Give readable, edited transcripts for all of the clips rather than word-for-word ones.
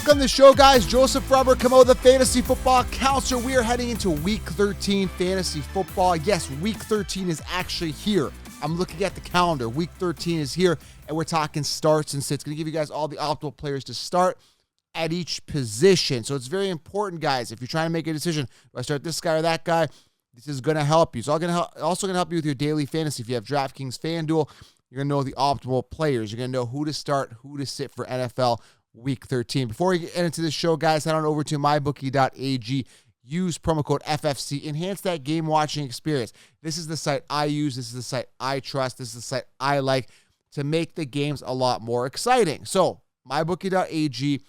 back on the show, guys. Joseph Robert Camo, the fantasy football counselor. We are heading into week 13 fantasy football. Yes, week 13 is actually here. I'm looking at the calendar. Week 13 is here, and we're talking starts and sits. Going to give you guys all the optimal players to start at each position. So it's very important, guys. If you're trying to make a decision, do I start this guy or that guy? This is going to help you. It's also going to help you with your daily fantasy. If you have DraftKings FanDuel, you're going to know the optimal players. You're going to know who to start, who to sit for NFL Week 13. Before we get into this show, guys, head on over to mybookie.ag. Use promo code FFC. Enhance that game watching experience. This is the site I use. This is the site I trust. This is the site I like to make the games a lot more exciting. So, mybookie.ag,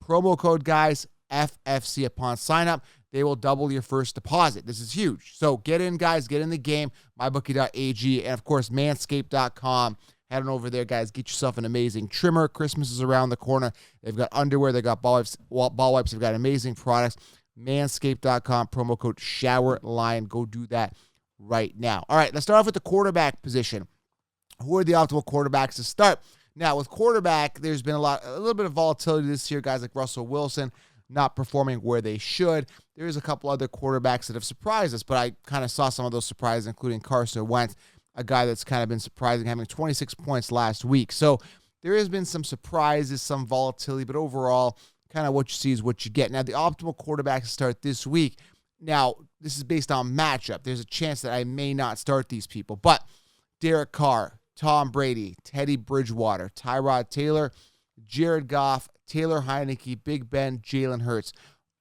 promo code, guys, FFC. Upon sign up, they will double your first deposit. This is huge. So, get in, guys. Get in the game. Mybookie.ag. And, of course, manscaped.com. Head on over there, guys. Get yourself an amazing trimmer. Christmas is around the corner. They've got underwear. They've got ball wipes. They've got amazing products. Manscaped.com, promo code SHOWERLION. Go do that right now. All right, let's start off with the quarterback position. Who are the optimal quarterbacks to start? Now, with quarterback, there's been a little bit of volatility this year. Guys like Russell Wilson not performing where they should. There's a couple other quarterbacks that have surprised us, but I kind of saw some of those surprises, including Carson Wentz, a guy that's kind of been surprising, having 26 points last week. So there has been some surprises, some volatility, but overall, kind of what you see is what you get. Now, the optimal quarterbacks start this week. Now, this is based on matchup. There's a chance that I may not start these people, but Derek Carr, Tom Brady, Teddy Bridgewater, Tyrod Taylor, Jared Goff, Taylor Heineke, Big Ben, Jalen Hurts,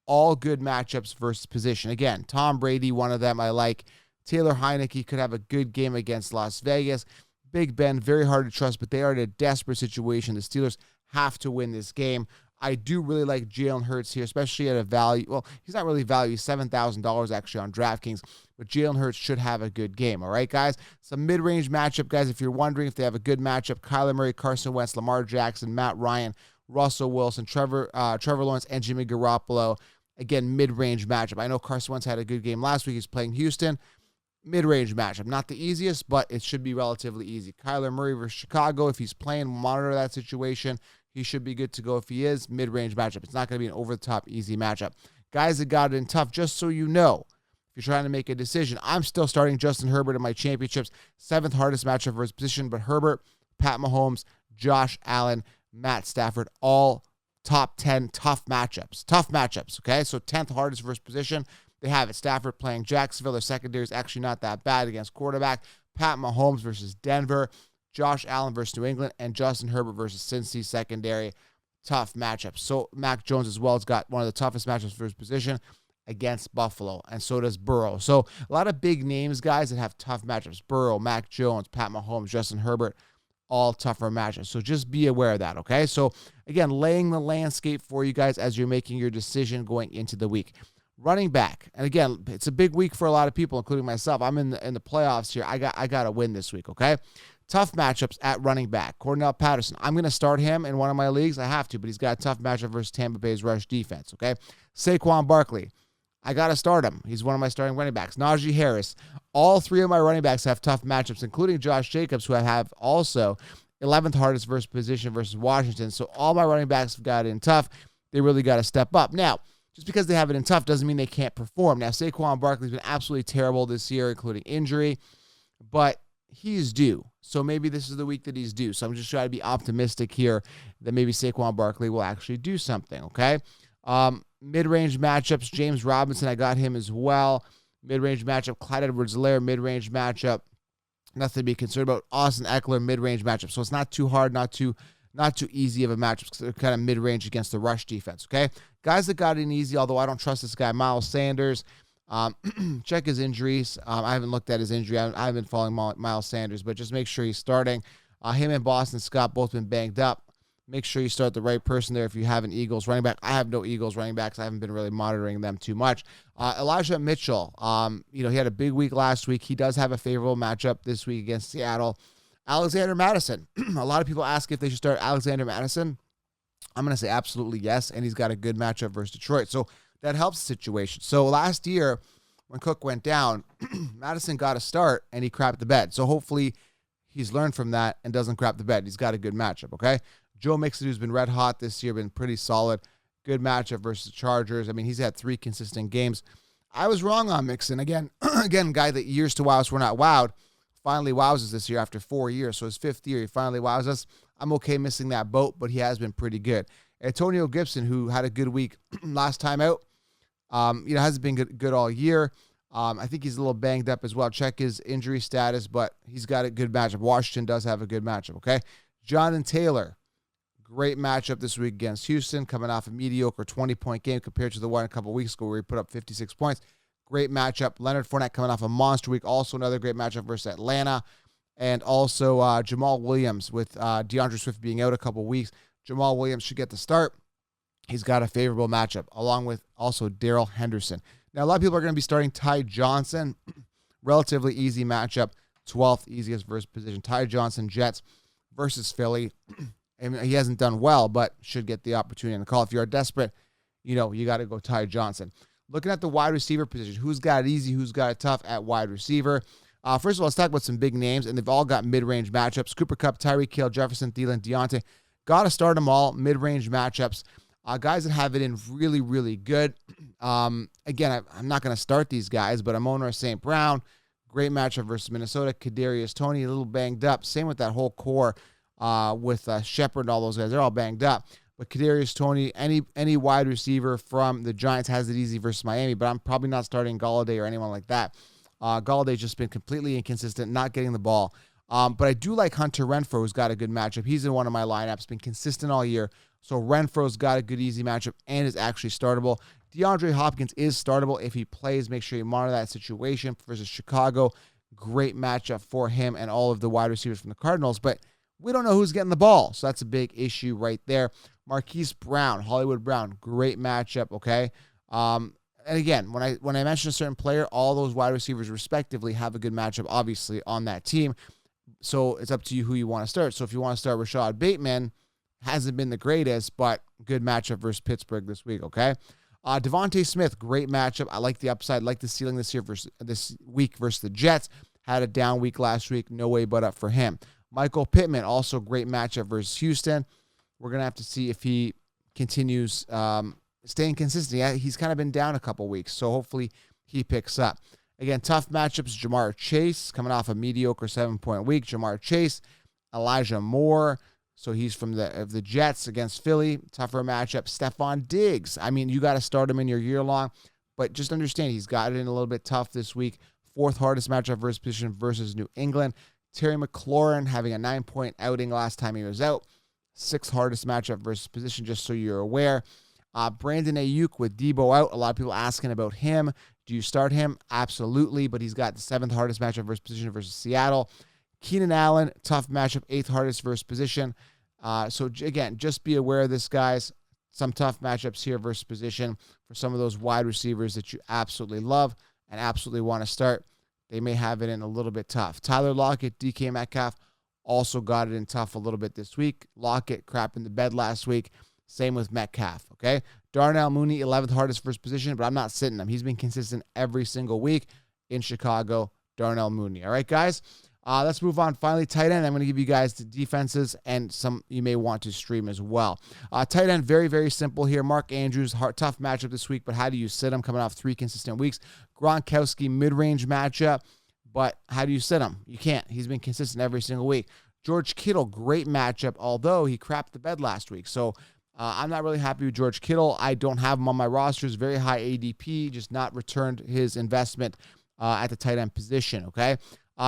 all good matchups versus position. Again, Tom Brady, one of them I like. Taylor Heineke could have a good game against Las Vegas. Big Ben, very hard to trust, but they are in a desperate situation. The Steelers have to win this game. I do really like Jalen Hurts here, especially at a value. Well, he's not really value. He's $7,000 actually on DraftKings, but Jalen Hurts should have a good game. All right, guys? Some mid-range matchup, guys. If you're wondering if they have a good matchup, Kyler Murray, Carson Wentz, Lamar Jackson, Matt Ryan, Russell Wilson, Trevor Lawrence, and Jimmy Garoppolo. Again, mid-range matchup. I know Carson Wentz had a good game last week. He's playing Houston. Mid-range matchup. Not the easiest, but it should be relatively easy. Kyler Murray versus Chicago. If he's playing, monitor that situation. He should be good to go if he is. Mid-range matchup. It's not going to be an over-the-top easy matchup. Guys that got it in tough, just so you know, if you're trying to make a decision, I'm still starting Justin Herbert in my championships. 7th hardest matchup for his position, but Herbert, Pat Mahomes, Josh Allen, Matt Stafford, all top 10 tough matchups. Tough matchups, okay? So 10th hardest for his position. They have it. Stafford playing Jacksonville. Their secondary is actually not that bad against quarterback. Pat Mahomes versus Denver. Josh Allen versus New England. And Justin Herbert versus Cincy secondary. Tough matchups. So Mac Jones as well has got one of the toughest matchups for his position against Buffalo. And so does Burrow. So a lot of big names, guys, that have tough matchups. Burrow, Mac Jones, Pat Mahomes, Justin Herbert. All tougher matchups. So just be aware of that, okay? So, again, laying the landscape for you guys as you're making your decision going into the week. Running back, and again, it's a big week for a lot of people, including myself. I'm in the playoffs here. I got to win this week, okay? Tough matchups at running back. Cordell Patterson, I'm going to start him in one of my leagues. I have to, but he's got a tough matchup versus Tampa Bay's rush defense, okay? Saquon Barkley, I got to start him. He's one of my starting running backs. Najee Harris, all three of my running backs have tough matchups, including Josh Jacobs, who I have also 11th hardest versus position versus Washington. So all my running backs have got it in tough. They really got to step up. Now, just because they have it in tough doesn't mean they can't perform. Now, Saquon Barkley's been absolutely terrible this year, including injury, but he's due. So maybe this is the week that he's due. So I'm just trying to be optimistic here that maybe Saquon Barkley will actually do something, okay? Mid-range matchups, James Robinson, I got him as well. Mid-range matchup, Clyde Edwards-Helaire, mid-range matchup. Nothing to be concerned about. Austin Eckler, mid-range matchup. So it's not too hard, not too easy of a matchup because they're kind of mid-range against the rush defense, okay? Guys that got in easy, although I don't trust this guy, Miles Sanders. Check his injuries. I haven't looked at his injury. I haven't been following Miles Sanders, but just make sure he's starting. Him and Boston Scott both been banged up. Make sure you start the right person there if you have an Eagles running back. I have no Eagles running backs. I haven't been really monitoring them too much. Elijah Mitchell, he had a big week last week. He does have a favorable matchup this week against Seattle. Alexander Madison. A lot of people ask if they should start Alexander Madison. I'm going to say absolutely yes, and he's got a good matchup versus Detroit. So that helps the situation. So last year when Cook went down, Madison got a start, and he crapped the bed. So hopefully he's learned from that and doesn't crap the bed. He's got a good matchup, okay? Joe Mixon, who's been red hot this year, been pretty solid. Good matchup versus the Chargers. I mean, he's had 3 consistent games. I was wrong on Mixon. Again, guy that years to wow us were not wowed. Finally wows us this year after 4 years. So his 5th year, he finally wows us. I'm okay missing that boat, but he has been pretty good. Antonio Gibson, who had a good week last time out, hasn't been good all year. I think he's a little banged up as well. Check his injury status, but he's got a good matchup. Washington does have a good matchup, okay? Jonathan Taylor, great matchup this week against Houston, coming off a mediocre 20-point game compared to the one a couple weeks ago where he put up 56 points. Great matchup. Leonard Fournette coming off a monster week. Also another great matchup versus Atlanta. And also Jamal Williams with DeAndre Swift being out a couple weeks. Jamal Williams should get the start. He's got a favorable matchup, along with also Darrell Henderson. Now, a lot of people are going to be starting Ty Johnson. Relatively easy matchup. 12th easiest versus position. Ty Johnson, Jets versus Philly. I mean, he hasn't done well, but should get the opportunity in the call. If you are desperate, you got to go Ty Johnson. Looking at the wide receiver position, who's got it easy, who's got it tough at wide receiver. First of all, let's talk about some big names, and they've all got mid-range matchups. Cooper Kupp, Tyreek Hill, Jefferson, Thielen, Deontay. Got to start them all, mid-range matchups. Guys that have it in really, really good. Again, I'm not going to start these guys, but Amon-Ra St. Brown, great matchup versus Minnesota. Kadarius Toney, a little banged up. Same with that whole core with Shepard and all those guys. They're all banged up. But Kadarius Toney, any wide receiver from the Giants has it easy versus Miami, but I'm probably not starting Golladay or anyone like that. Galladay's just been completely inconsistent, not getting the ball. But I do like Hunter Renfrow, who's got a good matchup. He's in one of my lineups, been consistent all year. So Renfro's got a good, easy matchup and is actually startable. DeAndre Hopkins is startable if he plays. Make sure you monitor that situation versus Chicago. Great matchup for him and all of the wide receivers from the Cardinals. But we don't know who's getting the ball, so that's a big issue right there. Marquise Brown, Hollywood Brown, great matchup, okay? And again, when I mention a certain player, all those wide receivers respectively have a good matchup, obviously, on that team. So it's up to you who you want to start. So if you want to start Rashad Bateman, hasn't been the greatest, but good matchup versus Pittsburgh this week, okay? Devontae Smith, great matchup. I like the upside, like the ceiling this week versus the Jets. Had a down week last week. No way but up for him. Michael Pittman, also great matchup versus Houston. We're going to have to see if he continues staying consistent. Yeah, he's kind of been down a couple weeks, so hopefully he picks up. Again, tough matchups. Jamar Chase coming off a mediocre 7-point week. Jamar Chase, Elijah Moore. So he's from the Jets against Philly. Tougher matchup. Stephon Diggs. I mean, you got to start him in your year long, but just understand he's got it in a little bit tough this week. 4th hardest matchup versus position versus New England. Terry McLaurin having a 9-point outing last time he was out. 6th hardest matchup versus position, just so you're aware. Brandon Ayuk with Debo out. A lot of people asking about him. Do you start him? Absolutely, but he's got the 7th hardest matchup versus position versus Seattle. Keenan Allen, tough matchup, 8th hardest versus position. So again, just be aware of this, guys. Some tough matchups here versus position for some of those wide receivers that you absolutely love and absolutely want to start. They may have it in a little bit tough. Tyler Lockett, DK Metcalf, also got it in tough a little bit this week. Lockett crap in the bed last week. Same with Metcalf, okay? Darnell Mooney, 11th hardest first position, but I'm not sitting him. He's been consistent every single week in Chicago. Darnell Mooney. All right, guys? Let's move on. Finally, tight end. I'm going to give you guys the defenses and some you may want to stream as well. Tight end, very, very simple here. Mark Andrews, tough matchup this week, but how do you sit him coming off 3 consistent weeks? Gronkowski, mid-range matchup, but how do you sit him? You can't. He's been consistent every single week. George Kittle, great matchup, although he crapped the bed last week. So I'm not really happy with George Kittle. I don't have him on my rosters. Very high ADP, just not returned his investment at the tight end position, okay?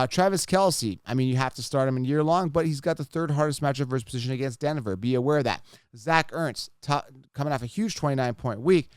Travis Kelce, I mean, you have to start him in year long, but he's got the 3rd hardest matchup versus position against Denver. Be aware of that. Zach Ertz, coming off a huge 29-point week,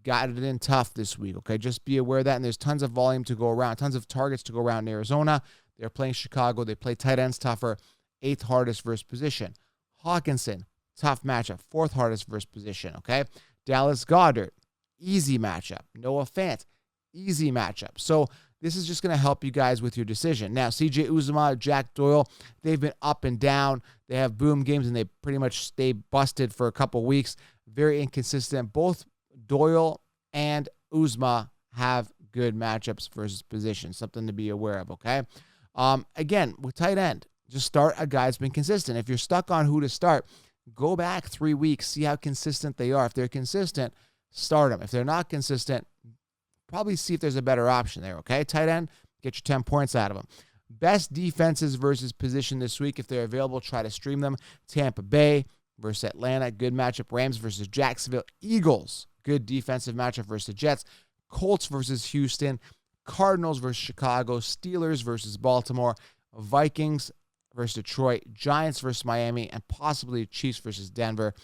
got it in tough this week, okay? Just be aware of that, and there's tons of volume to go around, tons of targets to go around in Arizona. They're playing Chicago. They play tight ends tougher, 8th hardest versus position. Hawkinson, tough matchup, 4th hardest versus position, okay? Dallas Goedert, easy matchup. Noah Fant, easy matchup. So this is just going to help you guys with your decision. Now, CJ Uzomah, Jack Doyle, they've been up and down. They have boom games, and they pretty much stay busted for a couple weeks. Very inconsistent. Both Doyle and Uzomah have good matchups versus position. Something to be aware of, okay? Again, with tight end, just start a guy that's been consistent. If you're stuck on who to start, go back 3 weeks, see how consistent they are. If they're consistent, start them. If they're not consistent, probably see if there's a better option there, okay? Tight end, get your 10 points out of them. Best defenses versus position this week. If they're available, try to stream them. Tampa Bay versus Atlanta, good matchup. Rams versus Jacksonville. Eagles, good defensive matchup versus the Jets. Colts versus Houston. Cardinals versus Chicago. Steelers versus Baltimore. Vikings versus Detroit. Giants versus Miami. And possibly Chiefs versus Denver.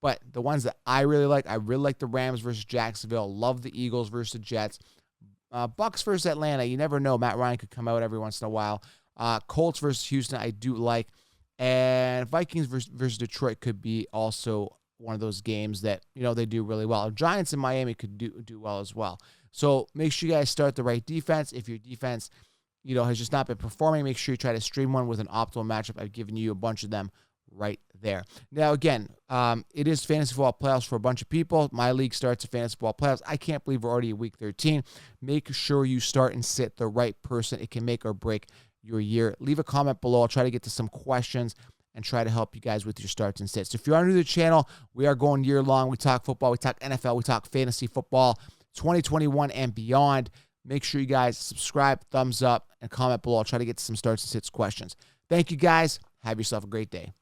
But the ones that I really like the Rams versus Jacksonville. Love the Eagles versus the Jets. Bucks versus Atlanta. You never know. Matt Ryan could come out every once in a while. Colts versus Houston, I do like. And Vikings versus Detroit could be also one of those games that, they do really well. Giants and Miami could do well as well. So make sure you guys start the right defense. If your defense, has just not been performing, make sure you try to stream one with an optimal matchup. I've given you a bunch of them right there. Now, again, it is fantasy football playoffs for a bunch of people. My league starts at fantasy football playoffs. I can't believe we're already at week 13. Make sure you start and sit the right person. It can make or break your year. Leave a comment below. I'll try to get to some questions and try to help you guys with your starts and sits. So if you're new to the channel, we are going year long. We talk football, we talk NFL, we talk fantasy football, 2021 and beyond. Make sure you guys subscribe, thumbs up, and comment below. I'll try to get to some starts and sits questions. Thank you guys. Have yourself a great day.